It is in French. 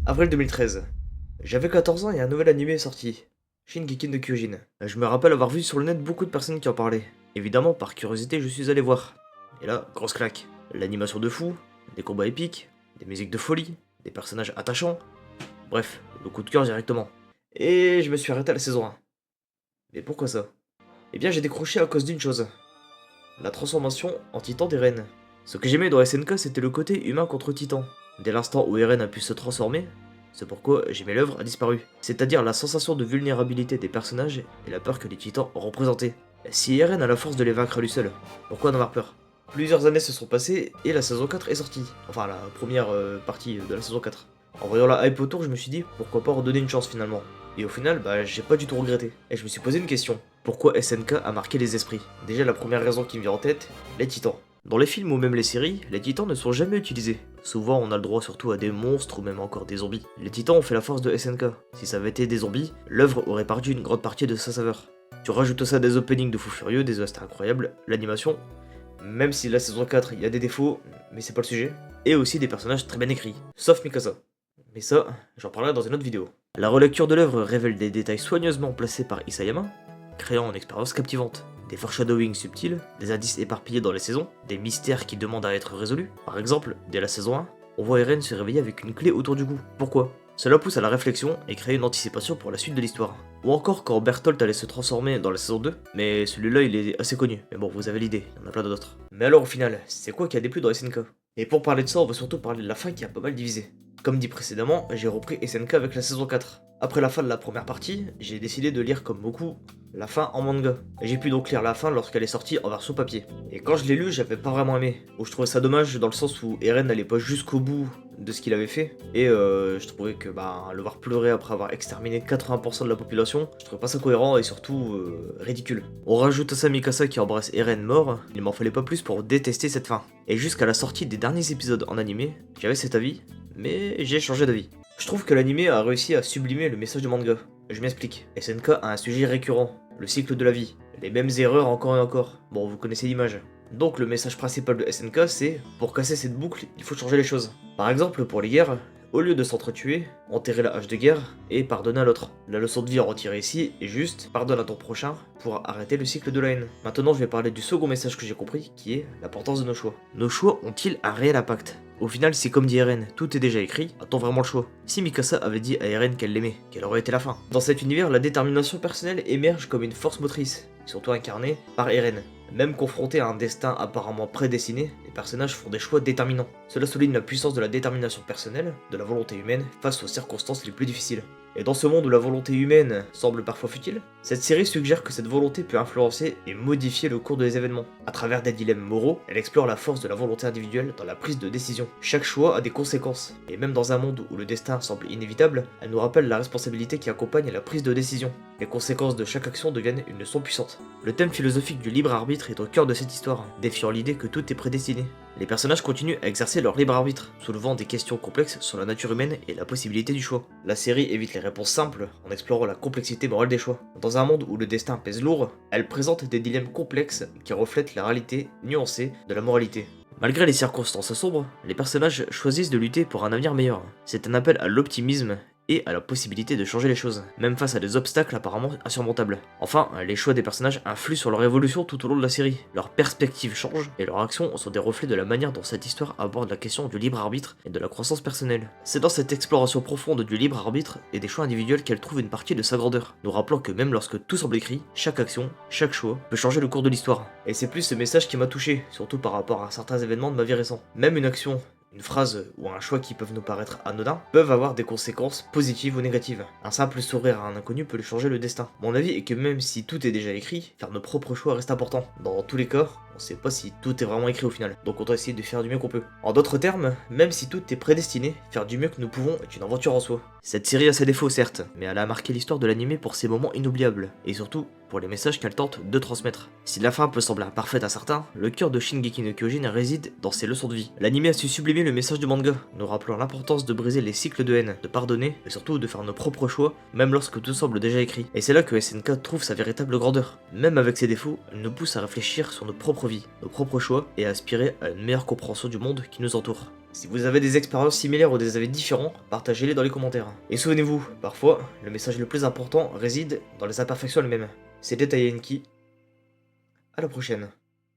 Avril 2013. J'avais 14 ans et un nouvel animé est sorti. Shingeki no Kyojin. Je me rappelle avoir vu sur le net beaucoup de personnes qui en parlaient. Évidemment, par curiosité, je suis allé voir. Et là, grosse claque. L'animation de fou, des combats épiques, des musiques de folie, des personnages attachants. Bref, le coup de cœur directement. Et je me suis arrêté à la saison 1. Mais pourquoi ça? Eh bien, j'ai décroché à cause d'une chose. La transformation en titan d'Eren. Ce que j'aimais dans SNK, c'était le côté humain contre titan. Dès l'instant où Eren a pu se transformer, c'est pourquoi j'aimais l'œuvre a disparu. C'est-à-dire la sensation de vulnérabilité des personnages et la peur que les titans représentaient. Si Eren a la force de les vaincre à lui seul, pourquoi en avoir peur? Plusieurs années se sont passées et la saison 4 est sortie. Enfin, la première partie de la saison 4. En voyant la hype autour, je me suis dit pourquoi pas redonner une chance finalement. Et au final, j'ai pas du tout regretté. Et je me suis posé une question. Pourquoi SNK a marqué les esprits? Déjà, la première raison qui me vient en tête, les titans. Dans les films ou même les séries, les titans ne sont jamais utilisés. Souvent, on a le droit surtout à des monstres ou même encore des zombies. Les titans ont fait la force de SNK. Si ça avait été des zombies, l'œuvre aurait perdu une grande partie de sa saveur. Tu rajoutes à ça des openings de fous furieux, des OST incroyables, l'animation, même si la saison 4 il y a des défauts, mais c'est pas le sujet, et aussi des personnages très bien écrits, sauf Mikasa. Mais ça, j'en parlerai dans une autre vidéo. La relecture de l'œuvre révèle des détails soigneusement placés par Isayama, créant une expérience captivante. Des foreshadowings subtils, des indices éparpillés dans les saisons, des mystères qui demandent à être résolus. Par exemple, dès la saison 1, on voit Eren se réveiller avec une clé autour du cou. Pourquoi? Cela pousse à la réflexion et crée une anticipation pour la suite de l'histoire. Ou encore quand Bertholdt allait se transformer dans la saison 2, mais celui-là il est assez connu. Mais bon, vous avez l'idée, il y en a plein d'autres. Mais alors au final, c'est quoi qui a déplu dans SNK? Et pour parler de ça, on va surtout parler de la fin qui a pas mal divisé. Comme dit précédemment, j'ai repris SNK avec la saison 4. Après la fin de la première partie, j'ai décidé de lire comme beaucoup la fin en manga. J'ai pu donc lire la fin lorsqu'elle est sortie en version papier. Et quand je l'ai lu, j'avais pas vraiment aimé. Où je trouvais ça dommage dans le sens où Eren n'allait pas jusqu'au bout de ce qu'il avait fait. Et je trouvais que le voir pleurer après avoir exterminé 80% de la population, je trouvais pas ça cohérent et surtout ridicule. On rajoute à ça Mikasa qui embrasse Eren mort, il m'en fallait pas plus pour détester cette fin. Et jusqu'à la sortie des derniers épisodes en animé, j'avais cet avis, mais j'ai changé d'avis. Je trouve que l'animé a réussi à sublimer le message du manga. Je m'explique. SNK a un sujet récurrent, le cycle de la vie. Les mêmes erreurs encore et encore. Bon, vous connaissez l'image. Donc le message principal de SNK c'est, pour casser cette boucle, il faut changer les choses. Par exemple, pour les guerres, au lieu de s'entretuer, enterrer la hache de guerre et pardonner à l'autre. La leçon de vie retirée ici est juste, pardonne à ton prochain pour arrêter le cycle de la haine. Maintenant je vais parler du second message que j'ai compris, qui est l'importance de nos choix. Nos choix ont-ils un réel impact? Au final, si comme dit Eren, tout est déjà écrit, a-t-on vraiment le choix? Si Mikasa avait dit à Eren qu'elle l'aimait, quelle aurait été la fin? Dans cet univers, la détermination personnelle émerge comme une force motrice, surtout incarnée par Eren. Même confrontés à un destin apparemment prédestiné, les personnages font des choix déterminants. Cela souligne la puissance de la détermination personnelle, de la volonté humaine face aux circonstances les plus difficiles. Et dans ce monde où la volonté humaine semble parfois futile, cette série suggère que cette volonté peut influencer et modifier le cours des événements. À travers des dilemmes moraux, elle explore la force de la volonté individuelle dans la prise de décision. Chaque choix a des conséquences, et même dans un monde où le destin semble inévitable, elle nous rappelle la responsabilité qui accompagne la prise de décision. Les conséquences de chaque action deviennent une leçon puissante. Le thème philosophique du libre arbitre est au cœur de cette histoire, défiant l'idée que tout est prédestiné. Les personnages continuent à exercer leur libre arbitre, soulevant des questions complexes sur la nature humaine et la possibilité du choix. La série évite les réponses simples en explorant la complexité morale des choix. Dans un monde où le destin pèse lourd, elle présente des dilemmes complexes qui reflètent la réalité nuancée de la moralité. Malgré les circonstances sombres, les personnages choisissent de lutter pour un avenir meilleur. C'est un appel à l'optimisme et à la possibilité de changer les choses, même face à des obstacles apparemment insurmontables. Enfin, les choix des personnages influent sur leur évolution tout au long de la série. Leurs perspectives changent et leurs actions sont des reflets de la manière dont cette histoire aborde la question du libre arbitre et de la croissance personnelle. C'est dans cette exploration profonde du libre arbitre et des choix individuels qu'elle trouve une partie de sa grandeur, nous rappelant que même lorsque tout semble écrit, chaque action, chaque choix peut changer le cours de l'histoire. Et c'est plus ce message qui m'a touché, surtout par rapport à certains événements de ma vie récente. Même une action, une phrase ou un choix qui peuvent nous paraître anodins peuvent avoir des conséquences positives ou négatives. Un simple sourire à un inconnu peut lui changer le destin. Mon avis est que même si tout est déjà écrit, faire nos propres choix reste important. Dans tous les cas, on sait pas si tout est vraiment écrit au final, donc on doit essayer de faire du mieux qu'on peut. En d'autres termes, même si tout est prédestiné, faire du mieux que nous pouvons est une aventure en soi. Cette série a ses défauts certes, mais elle a marqué l'histoire de l'anime pour ses moments inoubliables, et surtout pour les messages qu'elle tente de transmettre. Si la fin peut sembler imparfaite à certains, le cœur de Shingeki no Kyojin réside dans ses leçons de vie. L'anime a su sublimer le message du manga, nous rappelant l'importance de briser les cycles de haine, de pardonner, et surtout de faire nos propres choix, même lorsque tout semble déjà écrit. Et c'est là que SNK trouve sa véritable grandeur. Même avec ses défauts, elle nous pousse à réfléchir sur nos propres vies, nos propres choix, et à aspirer à une meilleure compréhension du monde qui nous entoure. Si vous avez des expériences similaires ou des avis différents, partagez-les dans les commentaires. Et souvenez-vous, parfois, le message le plus important réside dans les imperfections elles-mêmes. C'était Tayenki. À la prochaine.